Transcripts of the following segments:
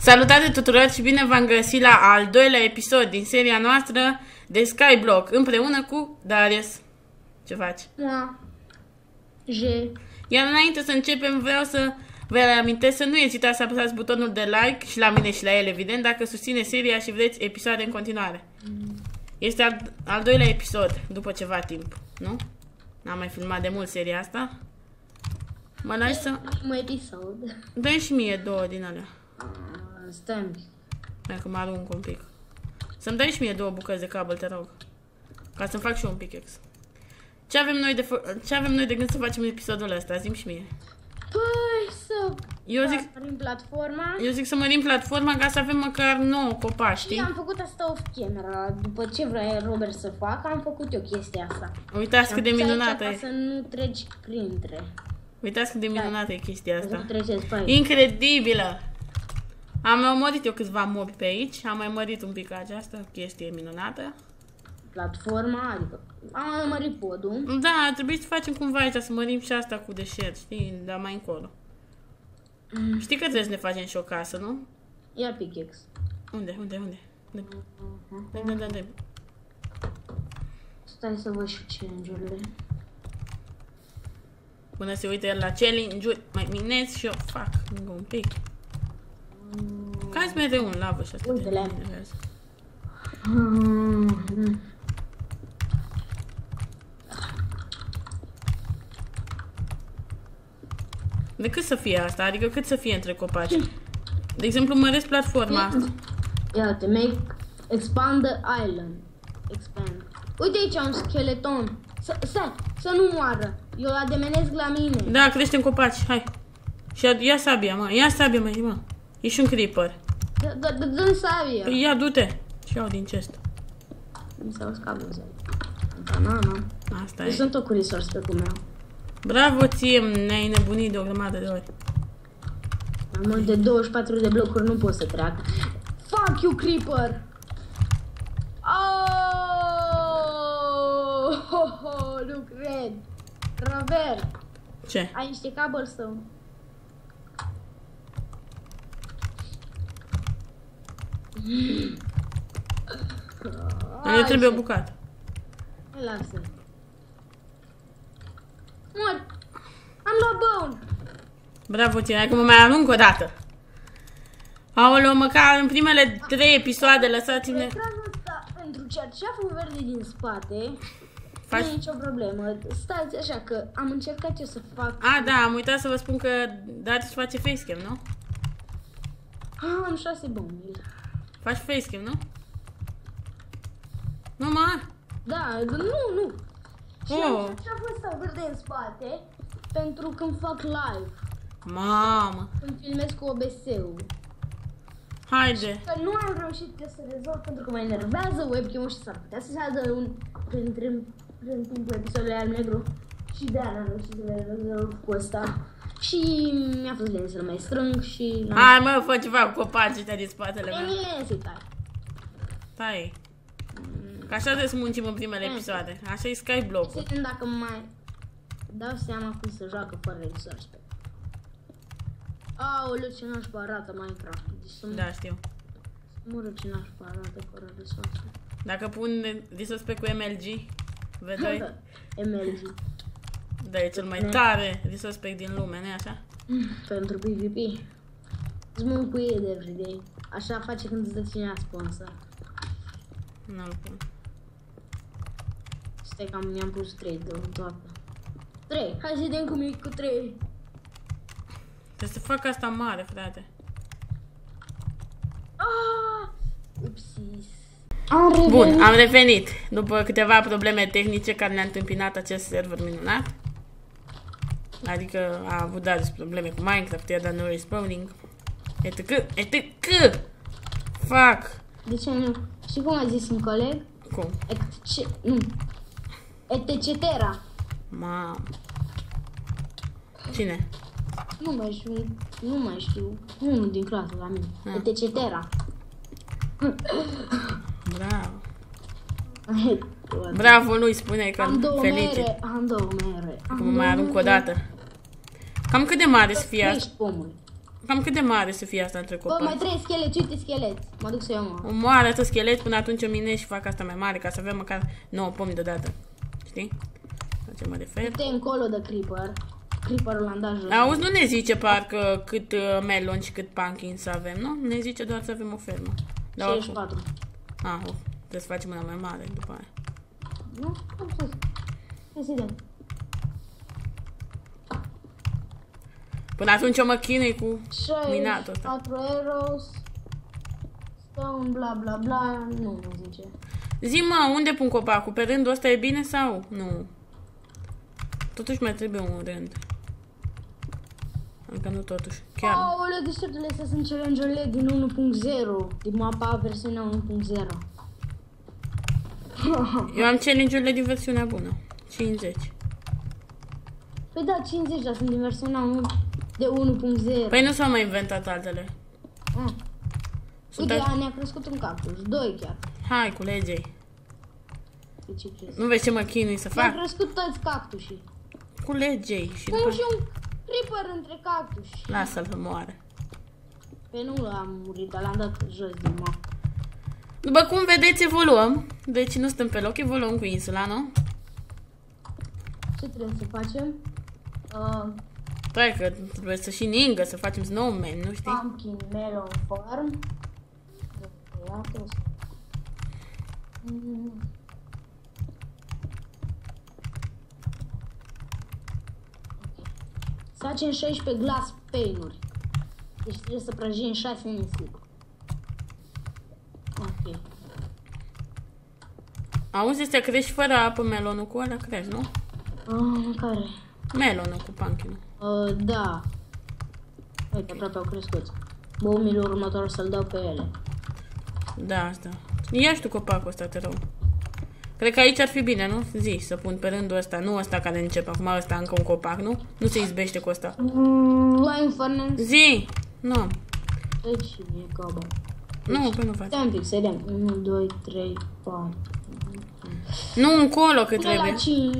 Salutare tuturor și bine v-am găsit la al doilea episod din seria noastră de Skyblock, împreună cu Darius. Ce faci? Da. Iar înainte să începem, vreau să vă reamintesc să nu ezitați să apăsați butonul de like și la mine și la el, evident, dacă susțineți seria și vreți episoade în continuare. Este al doilea episod, după ceva timp, nu? N-am mai filmat de mult seria asta. Mă lași să... Ultimul episod. Dă-mi și mie două din alea. Stai. Hai că mă arunc un pic. Să-mi dai și mie două bucăți de cablu, te rog. Ca să-mi fac și eu un pickaxe. Ce avem noi de gând să facem în episodul ăsta? Zi-mi și mie. Păi să... Mărim platforma. Eu zic să mărim platforma ca să avem măcar 9 copaci, știi? Am făcut asta off camera. După ce vrea Robert să facă, am făcut eu chestia asta. Uitați cât de minunată e. Să nu treci printre. Uitați cât de minunată e chestia asta. Să incredibilă! Am omorât eu câțiva mobi pe aici, am mai mărit un pic această chestie minunată. Platforma, adică am mărit podul. Da, trebuie să facem cumva aici, să mărim și asta cu deșert, știi, dar mai încolo. Știi că trebuie să ne facem și o casă, nu? Ia pickaxe. Unde? Da. Stai să văd și challenge-urile. Până se uită el la challenge-uri, mai minez și eu fac încă un pic. Cazi mereu în lavă și asta te enervează. De cât să fie asta? Adică cât să fie între copaci? De exemplu, măresc platforma asta. Iată, make expand the island. Expand. Uite aici un skeleton. Stai, să nu moară. Eu îl ademenesc la mine. Da, crește în copaci, hai. Și ia sabia, mă. Ia sabia, mă. E și un creeper. Dă-mi sabia. Păi ia, du-te. Și iau din chest. Mi s-au scapat. Banana. Asta Eu e. sunt tot cu resource pe cum meu. Bravo ție, ne-ai nebunit de o grămadă de ori. Mai mult de 24 de blocuri nu pot să treac. Fuck you, creeper! Oh, nu cred. Robert, Ce? ai niște cobblestone. Ne trebuie o bucată. Hai, lasă. Mor! Am luat bone! Bravo ție, hai că mă mai arunc o dată. Aoleu, măcar în primele 3 episoade lăsați-ne... Ecranul ăsta, pentru cerceaful verde din spate, Faci... nu e nicio problemă. Stați așa că am încercat eu să fac... Da, am uitat să vă spun că Darius face facecam, nu? Am 6 bone. Faci facecam, nu? Nu, mă? Da, nu. Și am Oh. cerceaful ăsta verde în spate, pentru când fac live. Mamă. Când filmez cu OBS-ul. Haide. Că nu am reușit să rezolv pentru că mă enervează webcam-ul și s-ar putea să se adă prin timpul episodului al negru. Și de-aia n-am reușit să le rezolv cu ăsta. Și mi-a fost lene să mai strâng și... Hai mă, fă ceva cu copacii ăștia din spatele meu. Tai. Că așa trebuie să muncim în primele episoade. Așa e Skyblock-ul. Să vedem dacă mai dau seama cum se joacă fără resource. Aoleu, ce nașpa arată Minecraft. Deci Da, știu. mură ce nașpa arată fără resource. Dacă pun resource cu MLG, vedoi? MLG. Da, e cel mai tare resource din lume, nu-i așa? Pentru PvP. Îți mă cu ei de everyday. Așa face când îți dă cineva sponsor. Nu-l pun. Stai că mi-am pus 3 de toată. 3. Hai să vedem cum e cu 3. Trebuie să fac asta mare, frate. Upsis. Bun, am revenit. După câteva probleme tehnice care ne-a întâmpinat acest server minunat. Adică a avut Darius probleme cu Minecraft, i-a dat no respawning. etc. Fuck. De ce nu? Știi cum a zis un coleg? Cum? Nu. Etcetera. Mamă. Cine? Nu mai știu. Unul din clasă la mine. Etcetera. Bravo. Bravo, nu-i spune că felicit. Am două mere. Că mă mai arunc o dată. Cam cât de mare să fie asta? Cam cât de mare să fie asta între Bă, copaci? mai 3 scheleți, uite scheleți. Mă duc să iau, mă. Omoară atât schelet, până atunci o minez și fac asta mai mare, ca să avem măcar 9 pomi deodată. Știi? Facem mai de fel. Uite încolo de creeper. Creeperul l-am dat jos. Auzi, nu ne zice parcă cât melon și cât pumpkin să avem, nu? Ne zice doar să avem o fermă. Dar 64. trebuie să facem una mai mare după aia. Nu? Am spus. Hai să vedem. Până atunci o mă chinui cu minatul ăsta. 4 arrows. Stone, bla bla bla. Nu zice. Zi-mă, unde pun copacul? Pe rândul ăsta e bine sau? Nu. Totuși mai trebuie un rând. Încă nu totuși. Chiar. Aoleu, deci toate astea sunt challenge-urile din 1.0. Din mapa versiunea 1.0. Eu am challenge-urile din versiunea bună. 50. Păi da, 50, dar sunt din versiunea 1 de 1.0. Păi nu s-au mai inventat altele. Uite, ne-a crescut un cactus, 2 chiar. Hai, culegei. De ce crezi? Nu vezi ce mă chinui să Ne-a fac? crescut toți cactusii. Culegei și Cum după... și un creeper între cactusi. Lasă-l să moare. Pe nu am murit, dar l-am dat jos din mapă. După cum vedeți, evoluăm. Deci nu stăm pe loc, evoluăm cu insula, nu? Ce trebuie să facem? Păi că trebuie să și ningă, să facem snowman, nu știi? Pumpkin melon farm. Să facem 16 glass pane-uri. Deci trebuie să prăjim 6 nisip. Ok. Auzi, este crești fără apă melonul cu ăla, crești, nu? Care? Melonul cu pumpkin. Da. Uite, aproape au crescut. Boumilor următor să-l dau pe ele. Da, asta. Ia și tu copacul ăsta, te rog. Cred că aici ar fi bine, nu? Zi, să pun pe rândul ăsta, nu ăsta care începe acum, ăsta încă un copac, nu? Nu se izbește cu ăsta. Lime furnace. Zi! Nu. Deci e cobă. Nu, păi nu faci. Stai un pic, să vedem. 1, 2, 3, 4. Nu, încolo cât Până la trebuie. 5,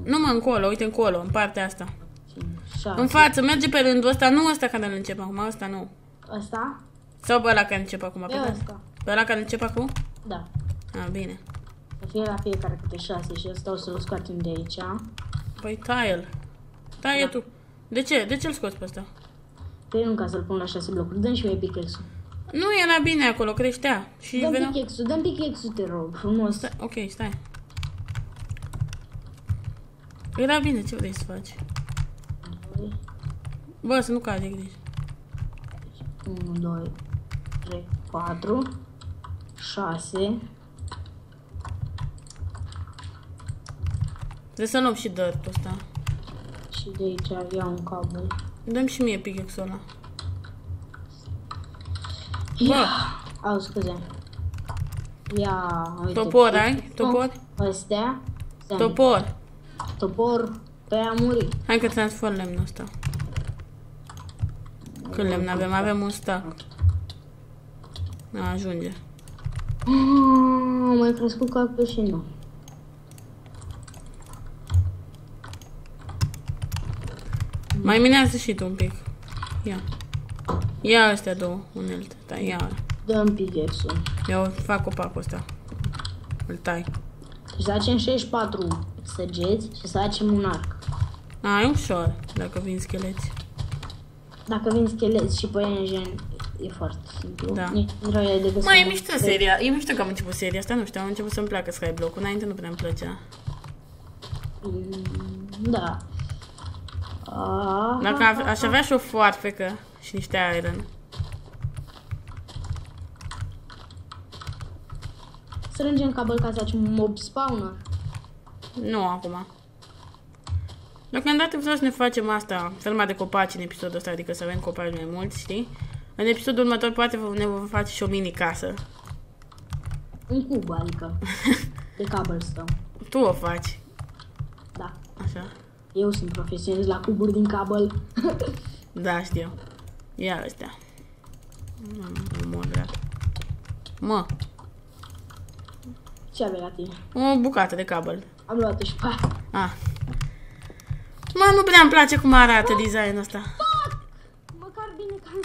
Nu mă, încolo, uite încolo, în partea asta. 6. În față, merge pe rândul ăsta, nu ăsta care îl începe acum, ăsta nu. Ăsta? Sau pe ăla care începe acum, pe E ăsta. ăsta. Pe ăla care începe acum? Da. Bine. Să fie la fiecare câte 6 și ăsta o să-l scoatem de aici. Păi taie-l. Taie tu. De ce? De ce îl scoți pe ăsta? Păi nu ca să-l pun la 6 blocuri. Dă-mi și mie pickaxe-ul. Nu era bine acolo, creștea. Și Dă-mi veneau... pickaxe-ul, dă-mi pickaxe-ul, te rog, frumos. Stai, ok, stai. Era bine, ce vrei să faci? Bă, să nu cade grijă. 1, 2, 3, 4, 6. Trebuie să luăm și dirt-ul ăsta. Și de aici iau un cablu. Dăm și mie pickaxe-ul ăla. Au, scuze. Ia, uite. Topor ai? Topor? Astea. Topor. Topor pe a muri. Hai că transform lemnul ăsta. Când lemn avem? Avem un stack. Ajunge. Mai crescut cactus și nu. Mai minează și tu un pic. Ia. Ia astea două unelte. Da, ia. Dă-mi pickaxe-ul. Eu fac copacul ăsta. Îl tai. Și să facem 64 săgeți și să facem un arc. E ușor, dacă vin scheleți. Dacă vin scheleți și păienjeni, e foarte simplu. Da. Mai E mișto seria. E mișto că am început seria asta, nu știu, am început să-mi placă Skyblock-ul. Înainte nu prea îmi plăcea. Da. Dacă aș avea și o foarfecă și niște iron. Strângem cabel ca să facem un mob spawner. Nu acum. Deocamdată vreau să ne facem asta, ferma de copaci în episodul ăsta, adică să avem copaci mai mulți, știi? În episodul următor poate ne vom face și o mini casă. Un cub, adică. De cobblestone. Tu o faci. Da. Așa. Eu sunt profesionist la cuburi din cabel. Da, știu. Ia ăstea. Mă. Ce avea la tine? O bucată de cabel. Am luat-o și pe aia. Mă, nu prea îmi place cum arată designul ăsta.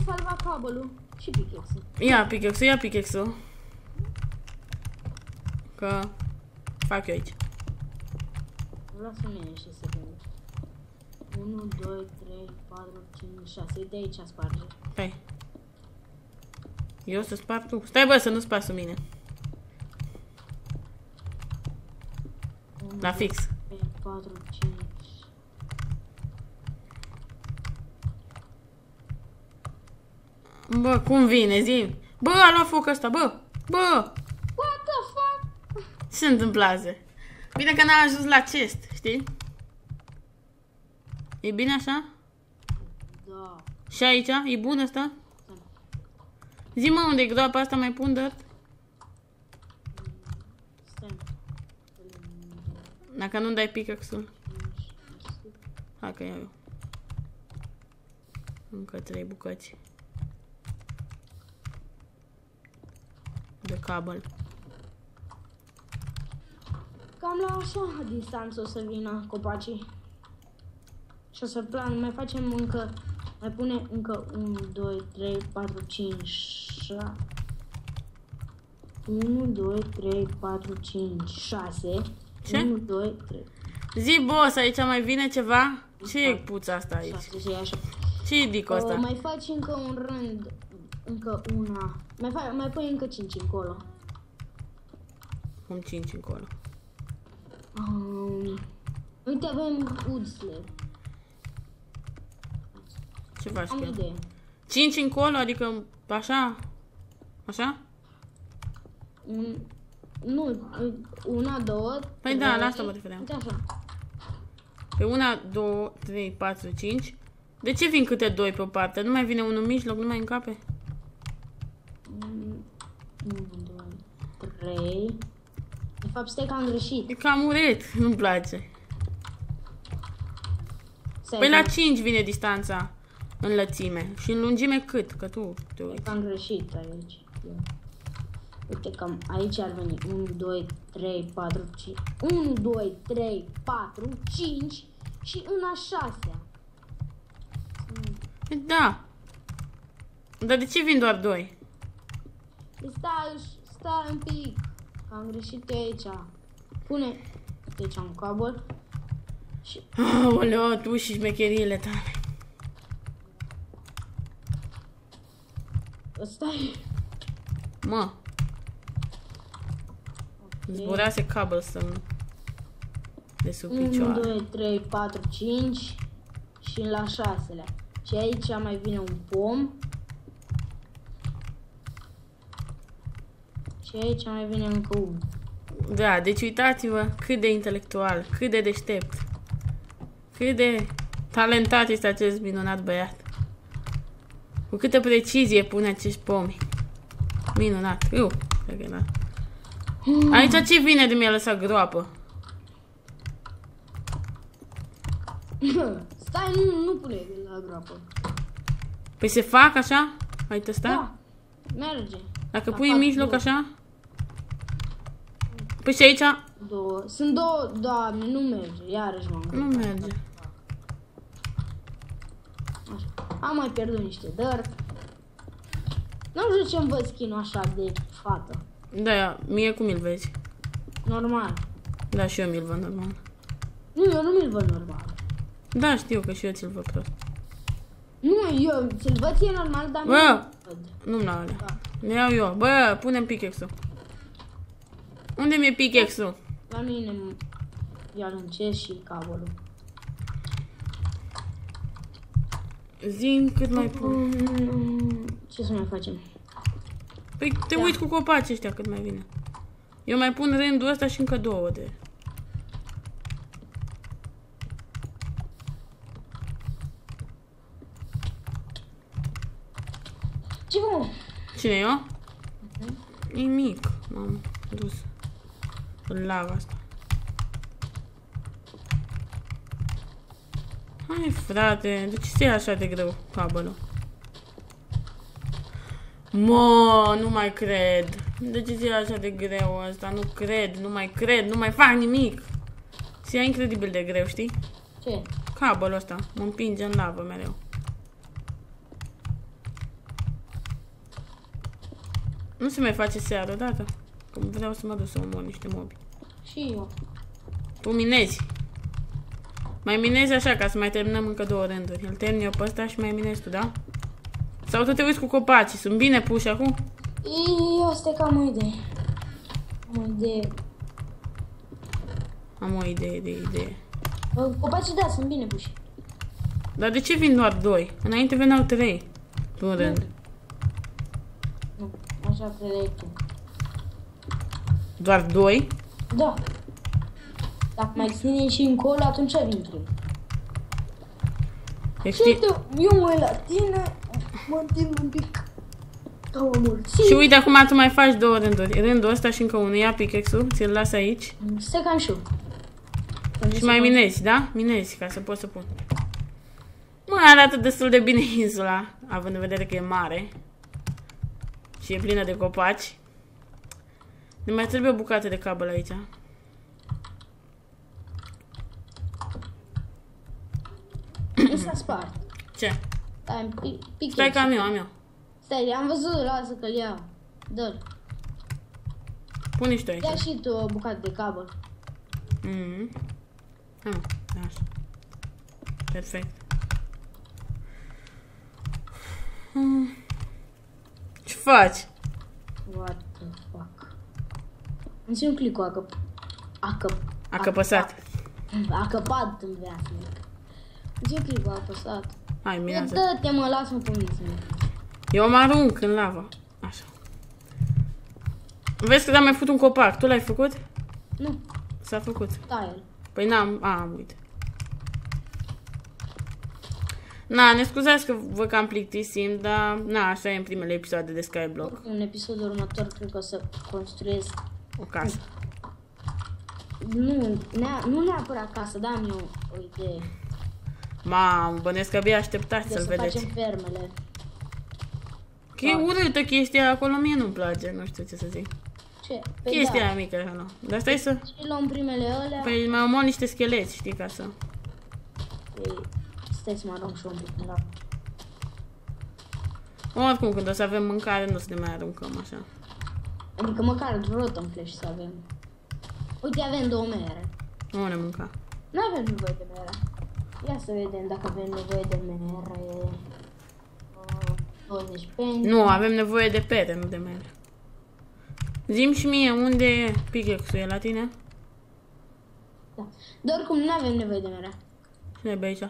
salva cabelul și pickaxe-ul. Ia pickaxe-ul. Că fac eu aici. Vreau să mine niște secunde. 1, 2, 3, 4, 5, 6. Uite aici sparge. Hai. Eu să spar tu. Stai bă, să nu spar cu mine. La fix. 3, 4, 5. Bă, cum vine, zi? Bă, a luat foc ăsta, bă! Bă! What the fuck? Ce se întâmplase? Bine că n-a ajuns la chest, știi? E bine așa? Da. Și aici? E bun ăsta? Zi mă, unde e groapa asta, mai pun dirt? Stai. Dacă nu-mi dai pickaxe-ul. Hai că iau eu. Încă 3 bucăți. De cabel. Cam la așa distanță o să vină copacii. Și o să mai facem încă, mai pune încă 1, 2, 3, 4, 5, 6. 1, 2, 3, 4, 5, 6. Ce? 1, 2, 3. Zi, boss, aici mai vine ceva? Ce e puța asta aici? 6 și așa. Ce e dico asta? Mai faci încă un rând, încă una. Mai pui încă 5 încolo. Cum 5 încolo? Uite, avem wood slab. Ce faci cu Am el? idee. 5 încolo, adică așa? Așa? Nu, 1, 2, Păi da, la asta mă refeream. Uite așa. Pe 1, 2, 3, 4, 5. De ce vin câte 2 pe o parte? Nu mai vine unul în mijloc, nu mai încape? 1, 2, 3. De fapt, stai că am greșit. E cam urât, nu-mi place. Păi la 5 vine distanța în lățime. Și în lungime cât? Că tu te uiți. Am greșit aici. Uite că aici ar veni 1, 2, 3, 4, 5. 1, 2, 3, 4, 5 și în a 6-a. Păi da. Dar de ce vin doar 2? Stai un pic. Am greșit aici. Pune aici un cabel. Și Aoleo, tu și șmecheriile tale. stai. Mă. Zburase cobblestone de sub 1, picioare. 2, 3, 4, 5 și la 6-lea. Și aici mai vine un pom. Și aici mai vine încă unul. Da, deci uitați-vă cât de intelectual, cât de deștept, cât de talentat este acest minunat băiat. Cu câtă precizie pune acești pomi. Minunat. Cred că da. Aici ce vine de mi-a lăsat groapă? Stai, nu pune la groapă. Păi se fac așa? Ai testat? Da, merge. Dacă pui în mijloc așa? Păi și aici? Două. Sunt două, doamne, nu merge. Iarăși m-am Nu gândit. merge. Așa. Am mai pierdut niște dirt. Nu știu ce-mi văd skin-ul așa de fată. Da, mie cum îl vezi? Normal. Da, și eu mi-l văd normal. Nu, eu nu mi-l văd normal. Da, știu că și eu ți-l văd prost. Nu, eu ți-l văd ție normal, dar Bă! nu văd. Nu-mi la alea. Da. Le iau eu. Bă, punem pickaxe-ul. Unde mi-e pickaxe-ul? La mine ia-l încet și cabelul. Zi-mi cât mai pun. Ce să mai facem? Păi te uiți cu copacii ăștia cât mai vine. Eu mai pun rândul ăsta și încă 2 de... Ce bun? Cine eu? Nimic. M-am dus în lava asta. Hai frate, de ce ți-e așa de greu cabelul? Mă, nu mai cred. De ce ți-e așa de greu asta? Nu cred, nu mai cred, nu mai fac nimic. Ți-e incredibil de greu, știi? Ce? Cabelul ăsta mă împinge în lavă mereu. Nu se mai face seară odată. Că vreau să mă duc să omor niște mobi. Și eu. Tu minezi. Mai minezi așa ca să mai terminăm încă 2 rânduri. Îl termin eu pe ăsta și mai minezi tu, da? Sau tu te uiți cu copacii. Sunt bine puși acum? Eu asta e cam o idee. Am o idee. Am o idee de idee. Copacii da, sunt bine puși. Dar de ce vin doar 2? Înainte veneau 3. Tu în rând. Nu, așa credeai tu. Doar 2? Da. Dacă mai ține și încolo, atunci vin 3. Și uite, eu mă uit la tine, mă întind un pic. Și uite, acum tu mai faci 2 rânduri. Rândul ăsta și încă unul. Ia pickaxe-ul, ți-l las aici. Stai cam și eu. Și mai minezi, da? Minezi, ca să poți să pun. Mă, arată destul de bine insula, având în vedere că e mare. Și e plină de copaci. Ne mai trebuie o bucată de cabel aici. Nu s-a spart. Ce? Stai, pic. Stai că am eu. Stai, am văzut, lasă că-l iau. Dă-l. Pune și tu aici. Ia și tu o bucată de cabel. Așa. Perfect. Ce faci? What the fuck? Îmi țin un click cu A căpăsat. A căpat în viață. Ce click a apăsat? Hai, minează. Dă-te mă, lasă-mă pe mine. Eu mă arunc în lavă. Așa. Vezi că am mai făcut un copac. Tu l-ai făcut? Nu. S-a făcut. Da, el. Păi am uite. Na, ne scuzați că vă cam plictisim, dar na, așa e în primele episoade de Skyblock. În episodul următor cred că o să construiesc O casă. Nu neapărat casă, dar am eu o idee. Mamă, bănesc că abia așteptați să-l vedeți. Să facem fermele. Că e urâtă chestia acolo, mie nu-mi place, nu știu ce să zic. Ce? Chestia aia mică, nu. Dar stai să... Și luăm primele alea. Păi mai omor niște scheleți, știi, ca să... Păi, stai să mă arunc și un pic la... Oricum, când o să avem mâncare, nu o să ne mai aruncăm așa. Adică măcar rotten flash să avem. Uite, avem 2 mere. Nu ne mânca. Nu avem nevoie de mere. Ia să vedem dacă avem nevoie de mere. 20 pentru... Nu, avem nevoie de pere, nu de mere. Zi-mi și mie, unde e pickaxe-ul? E la tine? Da. Dar oricum nu avem nevoie de mere. Cine e aici?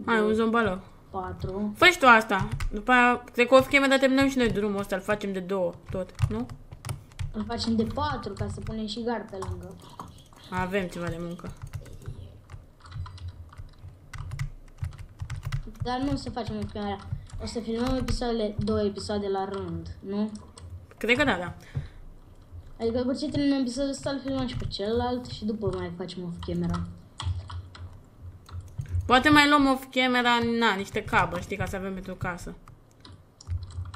Hai, un zombalău. 4. Fă-și tu asta. După aia, cred că o schemă, dar terminăm și noi drumul ăsta, îl facem de 2, tot, nu? Îl facem de 4 ca să punem și gard pe lângă. Avem ceva de muncă. Dar nu o să facem în prima. O să filmăm episoadele, 2 episoade la rând, nu? Cred că da. Adică după ce terminăm episodul ăsta, îl filmăm și pe celălalt și după mai facem off-camera. Poate mai luăm off-camera, niște cabă, știi, ca să avem pentru casă.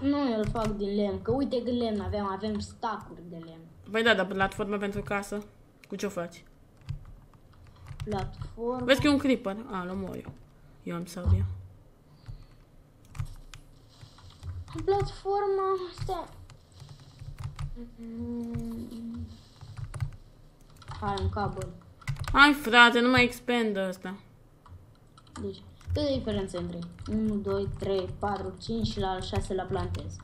Nu, eu îl fac din lemn, că uite cât lemn avem stack-uri de lemn. Păi da, dar platformă pentru casă, cu ce o faci? Platformă. Vezi că e un creeper. Îl omor eu. Eu am sabia. Platforma asta. Hai un cabel. Hai frate, nu mai expandă ăsta. Deci, cât de diferență între 1, 2, 3, 4, 5 și la al 6-lea plantez.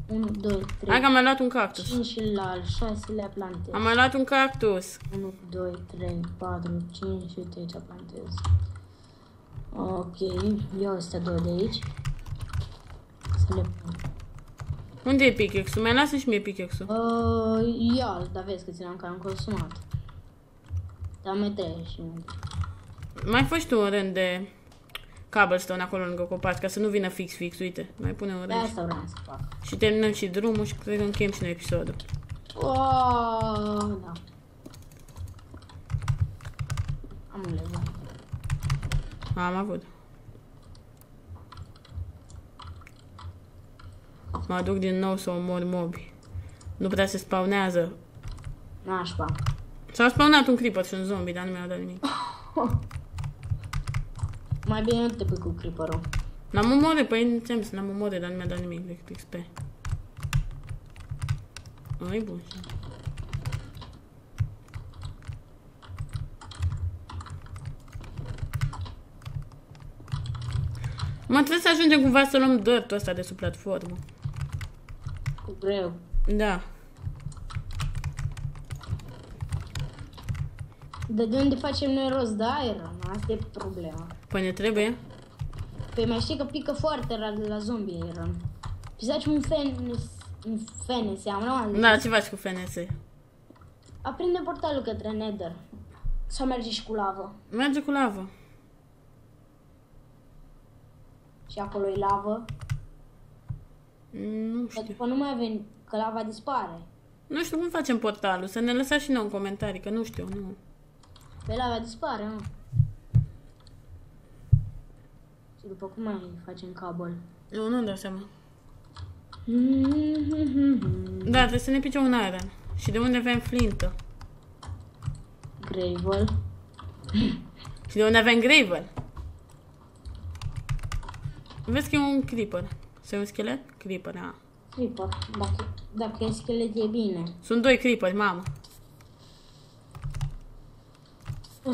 1, 2, 3, Hai că am mai luat un cactus. 5 și la al 6-lea plantez. Am mai luat un cactus. 1, 2, 3, 4, 5 și uite aici plantez. Ok, iau astea 2 de aici. Să le pun. Unde e pickaxe-ul? Mai lasă și mie pickaxe-ul. Ia, dar vezi că ți-l-am cam consumat. Dar mai trebuie și unde. Mai faci tu un rând de cobblestone acolo lângă copaci, ca să nu vină fix, uite. Mai pune un De rând. asta vreau să fac. Și terminăm și drumul și cred că încheiem și noi episodul. Da. Am un level. Am avut. Mă duc din nou să omor mobi. Nu prea se spawnează. Nașpa. S-a spawnat un creeper și un zombie, dar nu mi-a dat nimic. Mai bine nu te pui cu creeper-ul. N-am omorât, păi ți-am zis, n-am omorât, dar nu mi-a dat nimic decât XP. Nu-i bun. Mă, trebuie să ajungem cumva să luăm dirt-ul ăsta de sub platformă. Cu greu. Da. Dar de unde facem noi rost de iron? Asta e problema. Păi ne trebuie? Păi mai știi că pică foarte rar de la zombie iron. Și facem un FNS, am rămas. Da, ce faci cu FNS? Aprinde portalul către Nether. Sau merge și cu lavă. Merge cu lavă. Și acolo e lavă. Nu Dar știu. după nu mai avem, că lava dispare. Nu știu cum facem portalul. Să ne lăsați și nouă în comentarii, că nu știu, nu. Pe lava dispare, mă. Și după cum mai facem cabel? Eu nu-mi dau seama. Da, trebuie să ne pice un iron. Și de unde avem flintă? Gravel. Și de unde avem gravel? Vezi că e un creeper. Să e un schelet? Creeper, da. Creeper. Dacă e schelet e bine. Sunt 2 creeperi, mamă.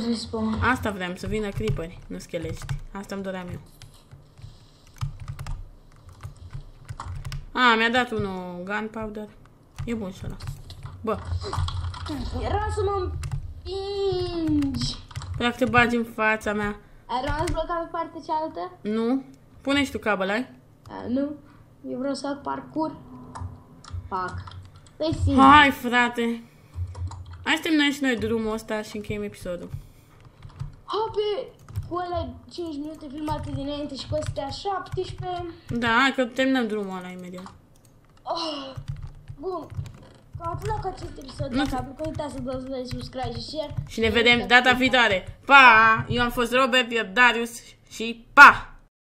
Respawn. Asta vreau, să vină creeperi, nu scheleți. Asta îmi doream eu. A, mi-a dat unul gunpowder. E bun și ăla. Bă, Era să mă împingi. dacă te bagi în fața mea. Ai rămas blocat pe partea cealaltă? Nu? Pune și tu cabel, ai? Nu. Eu vreau să fac parcurs. Fac. Păi sim. Hai, frate. Hai să terminăm și noi drumul ăsta și încheiem episodul. Hope, cu alea 5 minute filmate dinainte și cu astea 17. Da, hai că terminăm drumul ăla imediat. Oh, bun. Cam atât cu acest episod. Nu Dacă nu uitați să dați like, subscribe și share. Și ne vedem data viitoare. Pa! Eu am fost Robert, iar Darius și pa!